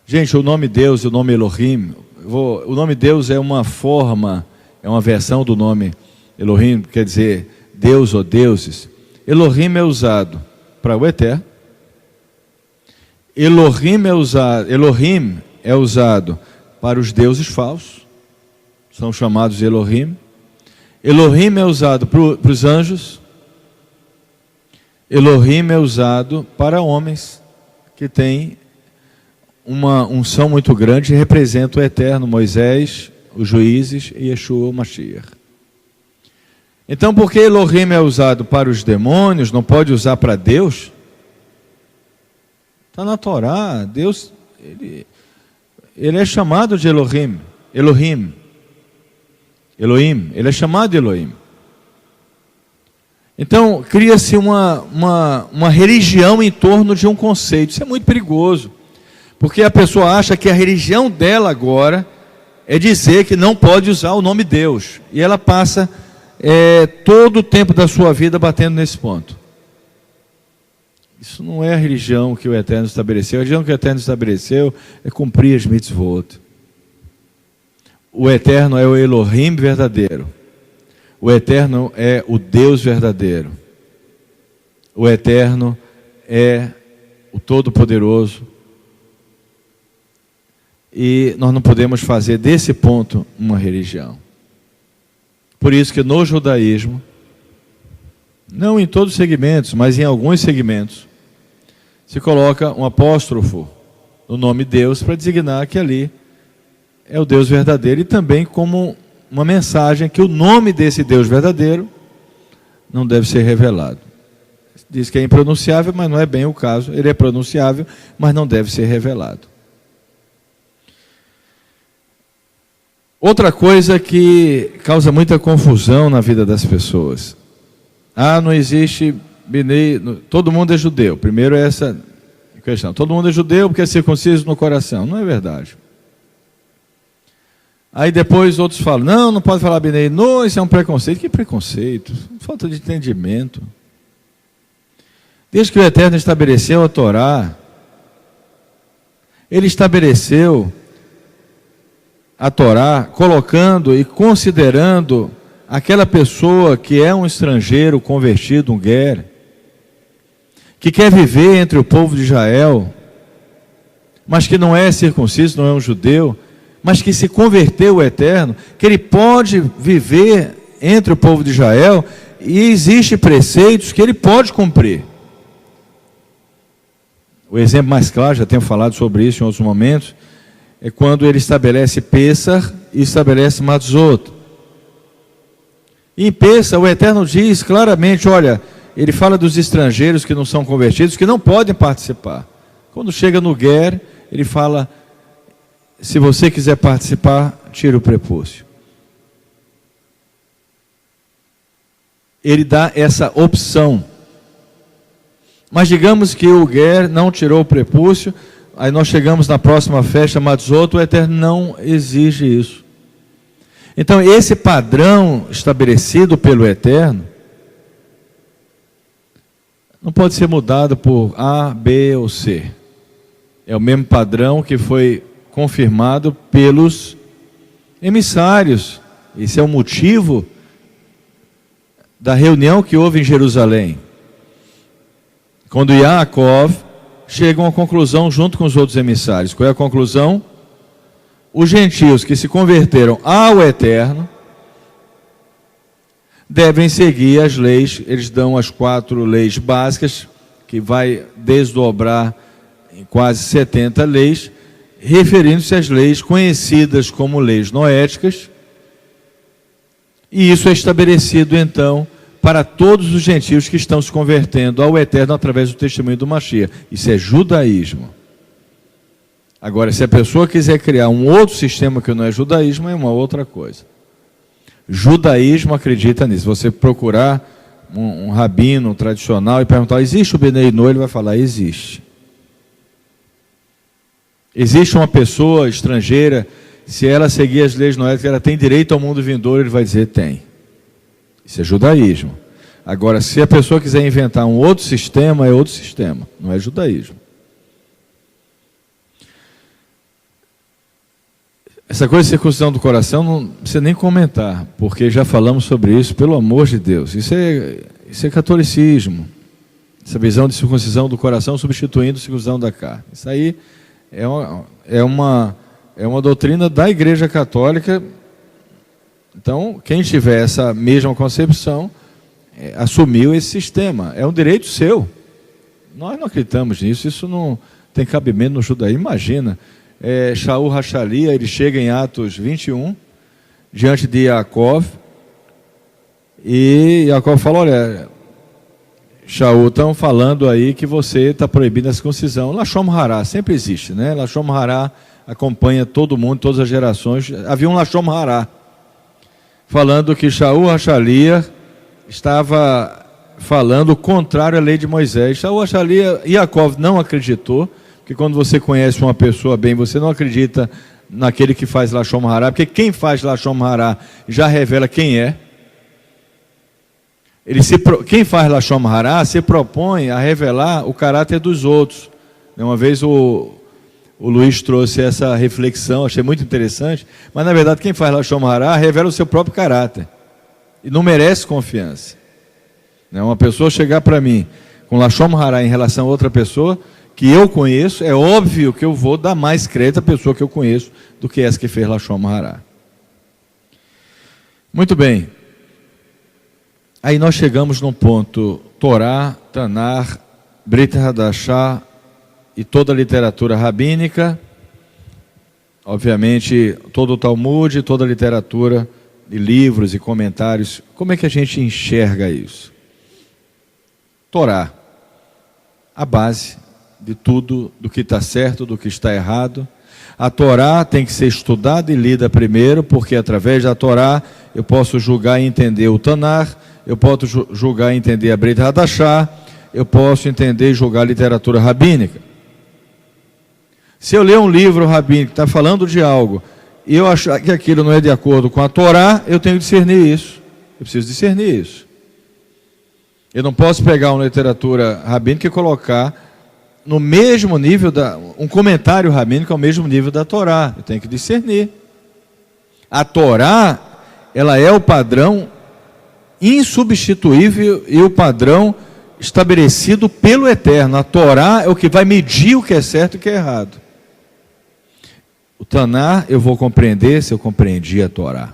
Gente, o nome Deus, o nome Elohim, o nome Deus é uma forma, é uma versão do nome Elohim, quer dizer Deus ou deuses. Elohim é usado para o Eterno. Elohim é usado para os deuses falsos, são chamados Elohim. Elohim é usado para os anjos. Elohim é usado para homens que têm uma unção muito grande e representam o Eterno, Moisés, os juízes e Yeshua, o Mashiach. Então, por que Elohim é usado para os demônios, não pode usar para Deus? Está na Torá, Deus, ele é chamado de Elohim, Elohim, ele é chamado de Elohim. Então, cria-se uma religião em torno de um conceito. Isso é muito perigoso, porque a pessoa acha que a religião dela agora é dizer que não pode usar o nome Deus, e ela passa todo o tempo da sua vida batendo nesse ponto. Isso não é a religião que o Eterno estabeleceu. A religião que o Eterno estabeleceu é cumprir as mitzvot. O Eterno é o Elohim verdadeiro. O Eterno é o Deus verdadeiro. O Eterno é o Todo-Poderoso. E nós não podemos fazer desse ponto uma religião. Por isso que no judaísmo, não em todos os segmentos, mas em alguns segmentos, se coloca um apóstrofo no nome Deus para designar que ali é o Deus verdadeiro, e também como uma mensagem que o nome desse Deus verdadeiro não deve ser revelado. Diz que é impronunciável, mas não é bem o caso. Ele é pronunciável, mas não deve ser revelado. Outra coisa que causa muita confusão na vida das pessoas. Não existe, todo mundo é judeu. Primeiro é essa questão. Todo mundo é judeu porque é circunciso no coração. Não é verdade. Aí depois outros falam, não pode falar Benei, não, isso é um preconceito. Que preconceito? Falta de entendimento. Desde que o Eterno estabeleceu a Torá, Ele estabeleceu a Torá colocando e considerando aquela pessoa que é um estrangeiro convertido, um ger, que quer viver entre o povo de Israel, mas que não é circunciso, não é um judeu, mas que se converteu ao Eterno, que ele pode viver entre o povo de Israel e existem preceitos que ele pode cumprir. O exemplo mais claro, já tenho falado sobre isso em outros momentos, é quando ele estabelece Pêssar e estabelece Matzot. E em Pêssar, o Eterno diz claramente, olha, ele fala dos estrangeiros que não são convertidos, que não podem participar. Quando chega no ger, ele fala, se você quiser participar, tira o prepúcio. Ele dá essa opção. Mas digamos que o ger não tirou o prepúcio, aí nós chegamos na próxima festa, Matzot, o Eterno não exige isso. Então esse padrão estabelecido pelo Eterno não pode ser mudado por A, B ou C. É o mesmo padrão que foi confirmado pelos emissários. Esse é o motivo da reunião que houve em Jerusalém. Quando Yaakov chega a uma conclusão junto com os outros emissários. Qual é a conclusão? Os gentios que se converteram ao Eterno devem seguir as leis. Eles dão as 4 leis básicas, que vai desdobrar em quase 70 leis, referindo-se às leis conhecidas como leis noéticas. E isso é estabelecido então para todos os gentios que estão se convertendo ao Eterno através do testemunho do Mashiach. Isso é judaísmo. Agora, se a pessoa quiser criar um outro sistema que não é judaísmo, é uma outra coisa. Judaísmo acredita nisso. Você procurar um rabino tradicional e perguntar, existe o Benei No? Ele vai falar, existe. Existe uma pessoa estrangeira, se ela seguir as leis noéticas, ela tem direito ao mundo vindouro? Ele vai dizer, tem. Isso é judaísmo. Agora, se a pessoa quiser inventar um outro sistema, é outro sistema, não é judaísmo. Essa coisa de circuncisão do coração não precisa nem comentar, porque já falamos sobre isso, pelo amor de Deus. Isso é catolicismo. Essa visão de circuncisão do coração substituindo a circuncisão da carne. Isso aí é uma doutrina da Igreja Católica. Então, quem tiver essa mesma concepção, assumiu esse sistema. É um direito seu. Nós não acreditamos nisso, isso não tem cabimento no judaísmo. Imagina, Shaul Rachalia, ele chega em Atos 21, diante de Yaakov, e Yaakov fala, olha, Shaul, estão falando aí que você está proibindo a circuncisão. Lashon Hará, sempre existe, né? Lashon Hará acompanha todo mundo, todas as gerações. Havia um Lashon Hará, falando que Shaul Rachalia estava falando o contrário à lei de Moisés. Shaul Rachalia, Yaakov não acreditou, porque quando você conhece uma pessoa bem, você não acredita naquele que faz Lashon Hará, porque quem faz Lashon Hará já revela quem é. Quem faz Lashon Hará se propõe a revelar o caráter dos outros. Uma vez o Luiz trouxe essa reflexão, achei muito interessante, mas na verdade quem faz Lashon Hará revela o seu próprio caráter e não merece confiança. Uma pessoa chegar para mim com Lashon Hará em relação a outra pessoa que eu conheço, é óbvio que eu vou dar mais crédito à pessoa que eu conheço do que essa que fez Lashon Hará. Muito bem. Aí nós chegamos num ponto, Torá, Tanar, Brit Hadashah e toda a literatura rabínica, obviamente todo o Talmud, toda a literatura de livros e comentários. Como é que a gente enxerga isso? Torá, a base de tudo, do que está certo, do que está errado. A Torá tem que ser estudada e lida primeiro, porque através da Torá eu posso julgar e entender o Tanar, eu posso julgar e entender a Brit Hadashah, eu posso entender e julgar a literatura rabínica. Se eu ler um livro rabínico que está falando de algo, e eu achar que aquilo não é de acordo com a Torá, eu tenho que discernir isso. Eu preciso discernir isso. Eu não posso pegar uma literatura rabínica e colocar no mesmo nível, um comentário rabínico ao mesmo nível da Torá. Eu tenho que discernir. A Torá, ela é o padrão insubstituível e o padrão estabelecido pelo Eterno. A Torá é o que vai medir o que é certo e o que é errado. O Taná eu vou compreender se eu compreendi a Torá.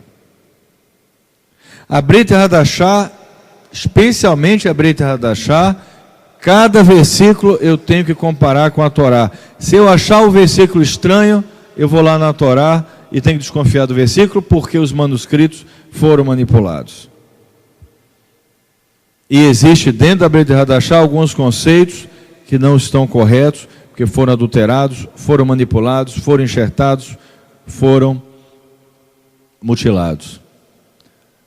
A Brit Hadashah, especialmente a Brit Hadashah, cada versículo eu tenho que comparar com a Torá. Se eu achar o versículo estranho, eu vou lá na Torá e tenho que desconfiar do versículo, porque os manuscritos foram manipulados. E existe dentro da Brit Hadashah alguns conceitos que não estão corretos, porque foram adulterados, foram manipulados, foram enxertados, foram mutilados.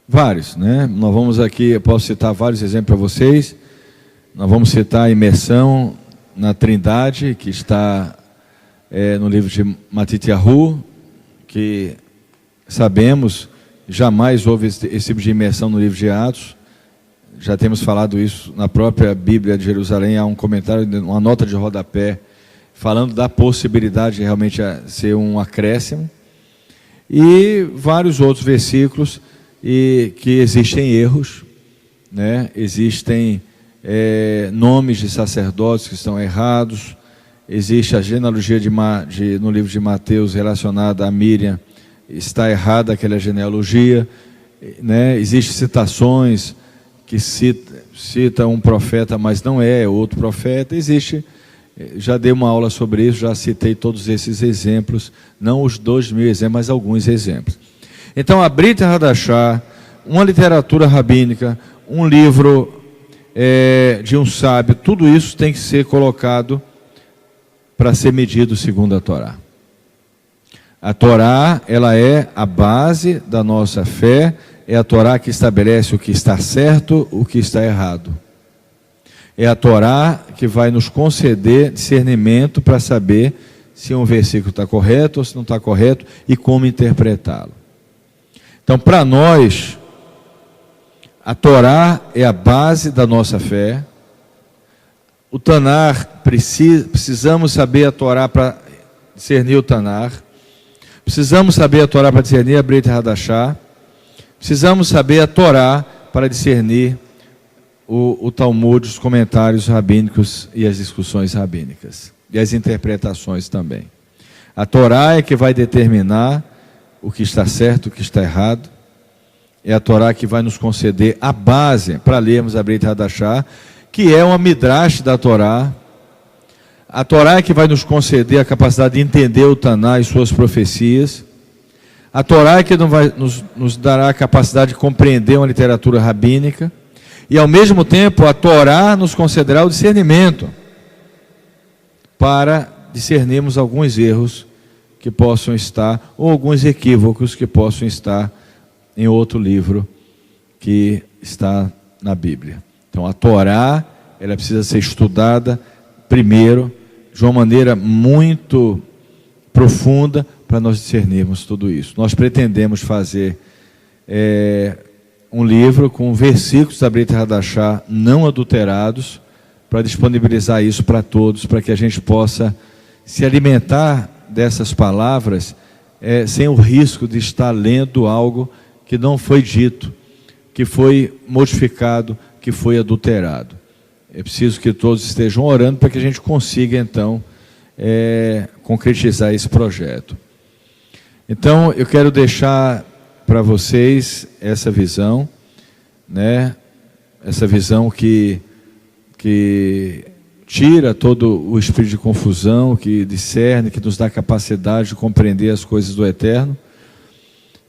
Vários, né? Nós vamos aqui, eu posso citar vários exemplos para vocês. Nós vamos citar a imersão na Trindade, que está no livro de Matityahu, que sabemos, jamais houve esse tipo de imersão no livro de Atos. Já temos falado isso na própria Bíblia de Jerusalém, há um comentário, uma nota de rodapé, falando da possibilidade de realmente ser um acréscimo. E vários outros versículos e que existem erros, né? Existem nomes de sacerdotes que estão errados, existe a genealogia no livro de Mateus relacionada a Miriam, está errada aquela genealogia, né? Existem citações que cita um profeta, mas não é outro profeta. Existe, já dei uma aula sobre isso, já citei todos esses exemplos, não os 2.000 exemplos, mas alguns exemplos. Então, a Brit Hadashah, uma literatura rabínica, um livro de um sábio, tudo isso tem que ser colocado para ser medido segundo a Torá. A Torá, ela é a base da nossa fé, é a Torá que estabelece o que está certo, o que está errado. É a Torá que vai nos conceder discernimento para saber se um versículo está correto ou se não está correto e como interpretá-lo. Então, para nós, a Torá é a base da nossa fé. O Tanar, precisamos saber a Torá para discernir o Tanar. Precisamos saber a Torá para discernir a Brit Hadashah. Precisamos saber a Torá para discernir o Talmud, os comentários rabínicos e as discussões rabínicas. E as interpretações também. A Torá é que vai determinar o que está certo, o que está errado. É a Torá que vai nos conceder a base para lermos a Brit Hadashah, que é uma midrash da Torá. A Torá é que vai nos conceder a capacidade de entender o Taná e suas profecias. A Torá é que nos dará a capacidade de compreender uma literatura rabínica. E ao mesmo tempo, a Torá nos concederá o discernimento para discernirmos alguns erros que possam estar, ou alguns equívocos que possam estar em outro livro que está na Bíblia. Então, a Torá, ela precisa ser estudada primeiro, de uma maneira muito profunda, para nós discernirmos tudo isso. Nós pretendemos fazer um livro com versículos da Brit Hadashah não adulterados, para disponibilizar isso para todos, para que a gente possa se alimentar dessas palavras, sem o risco de estar lendo algo que não foi dito, que foi modificado, que foi adulterado. É preciso que todos estejam orando para que a gente consiga, então, concretizar esse projeto. Então, eu quero deixar para vocês essa visão, né? Essa visão que tira todo o espírito de confusão, que discerne, que nos dá capacidade de compreender as coisas do Eterno.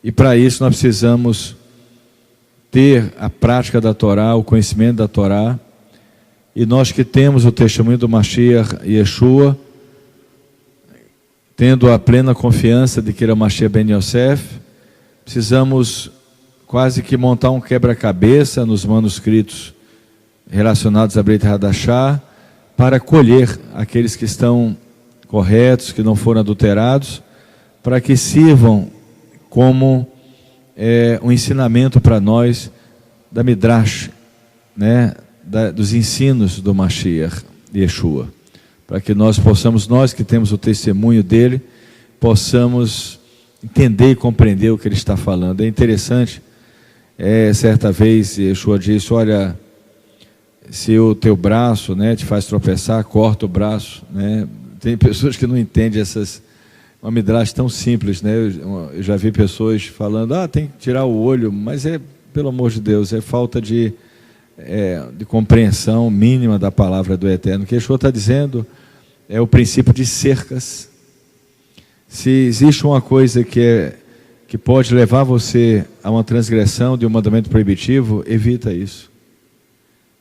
E para isso nós precisamos ter a prática da Torá, o conhecimento da Torá. E nós que temos o testemunho do Mashiach Yeshua, tendo a plena confiança de que ele é o Mashiach Ben Yosef, precisamos quase que montar um quebra-cabeça nos manuscritos relacionados a Brit Hadashah, para colher aqueles que estão corretos, que não foram adulterados, para que sirvam como um ensinamento para nós da Midrash, né, dos ensinos do Mashiach, Yeshua, para que nós possamos, nós que temos o testemunho dele, possamos entender e compreender o que ele está falando. É interessante, certa vez Yeshua disse: olha, se o teu braço, né, te faz tropeçar, corta o braço, né? Tem pessoas que não entendem uma midrash tão simples, né? Eu já vi pessoas falando: tem que tirar o olho, mas pelo amor de Deus, é falta de compreensão mínima da palavra do Eterno. O que Yeshua está dizendo é o princípio de cercas. Se existe uma coisa que pode levar você a uma transgressão de um mandamento proibitivo, evita isso.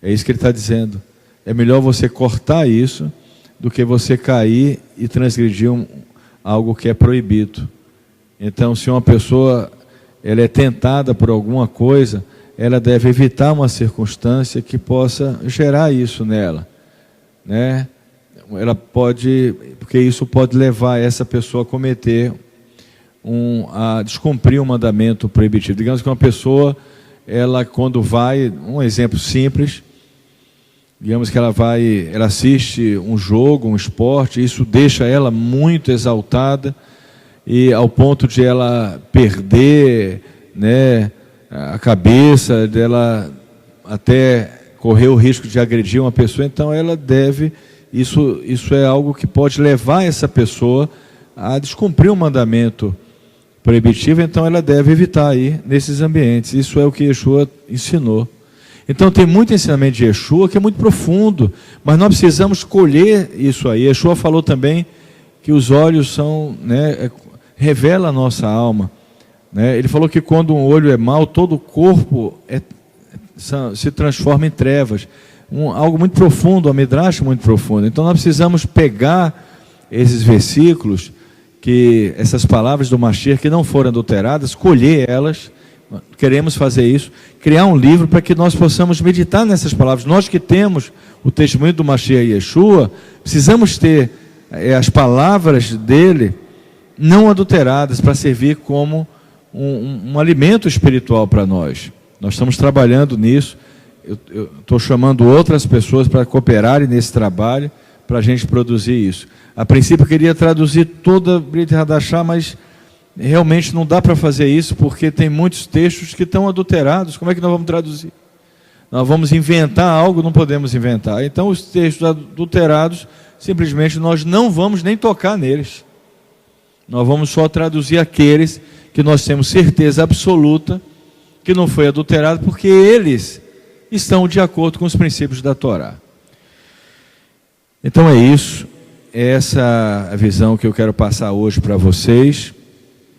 É isso que ele está dizendo. É melhor você cortar isso do que você cair e transgredir algo que é proibido. Então, se uma pessoa ela é tentada por alguma coisa, ela deve evitar uma circunstância que possa gerar isso nela, né? Ela pode, porque isso pode levar essa pessoa a cometer a descumprir um mandamento proibitivo. Digamos que uma pessoa, ela quando vai, um exemplo simples, digamos que ela assiste um jogo, um esporte, isso deixa ela muito exaltada, e ao ponto de ela perder, né, a cabeça, dela até correr o risco de agredir uma pessoa. Então ela deve, isso é algo que pode levar essa pessoa a descumprir um mandamento proibitivo, então ela deve evitar ir nesses ambientes. Isso é o que Yeshua ensinou. Então tem muito ensinamento de Yeshua que é muito profundo, mas nós precisamos colher isso aí. Yeshua falou também que os olhos são, né, revela a nossa alma, né? Ele falou que quando um olho é mau, todo o corpo se transforma em trevas. Algo muito profundo, a Midrash muito profundo. Então nós precisamos pegar esses versículos, essas palavras do Mashiach que não foram adulteradas, colher elas. Queremos fazer isso, criar um livro para que nós possamos meditar nessas palavras. Nós que temos o testemunho do Mashiach Yeshua, precisamos ter as palavras dele não adulteradas para servir como um alimento espiritual para nós. Nós estamos trabalhando nisso. Eu estou chamando outras pessoas para cooperarem nesse trabalho, para a gente produzir isso. A princípio eu queria traduzir toda a Brit Hadashah, mas realmente não dá para fazer isso, porque tem muitos textos que estão adulterados. Como é que nós vamos traduzir? Nós vamos inventar algo, não podemos inventar. Então os textos adulterados, simplesmente nós não vamos nem tocar neles. Nós vamos só traduzir aqueles que nós temos certeza absoluta que não foi adulterado, porque eles estão de acordo com os princípios da Torá. Então é isso, essa a visão que eu quero passar hoje para vocês.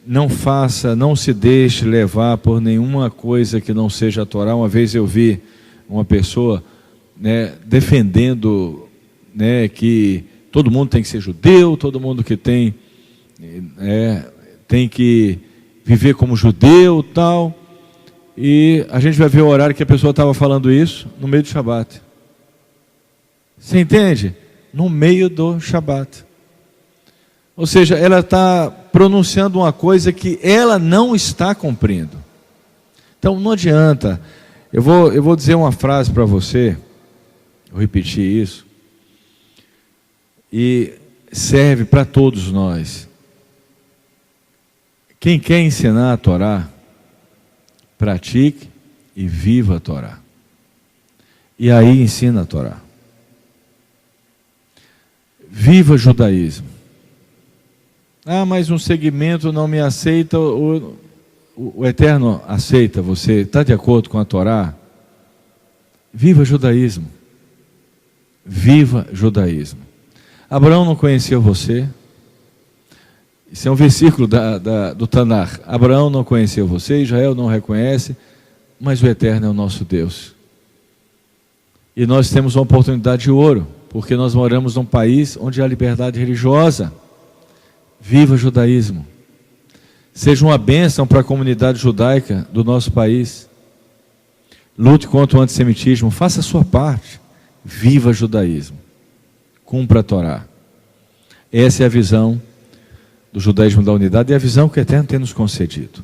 Não se deixe levar por nenhuma coisa que não seja a Torá. Uma vez eu vi uma pessoa, né, defendendo, né, que todo mundo tem que ser judeu, todo mundo que tem que viver como judeu, tal. E a gente vai ver o horário que a pessoa estava falando isso no meio do Shabat. Você entende? No meio do Shabat. Ou seja, ela está pronunciando uma coisa que ela não está cumprindo. Então não adianta. Eu vou dizer uma frase para você, vou repetir isso, e serve para todos nós. Quem quer ensinar a Torá, pratique e viva a Torá. E aí ensina a Torá. Viva o judaísmo. Mas um segmento não me aceita. O Eterno aceita você. Está de acordo com a Torá? Viva o judaísmo. Viva o judaísmo. Abraão não conhecia você. Isso é um versículo do Tanar. Abraão não conheceu você, Israel não reconhece, mas o Eterno é o nosso Deus. E nós temos uma oportunidade de ouro, porque nós moramos num país onde há liberdade religiosa. Viva o judaísmo. Seja uma bênção para a comunidade judaica do nosso país. Lute contra o antissemitismo, faça a sua parte. Viva o judaísmo. Cumpra a Torá. Essa é a visão do judaísmo da unidade e a visão que o Eterno tem nos concedido.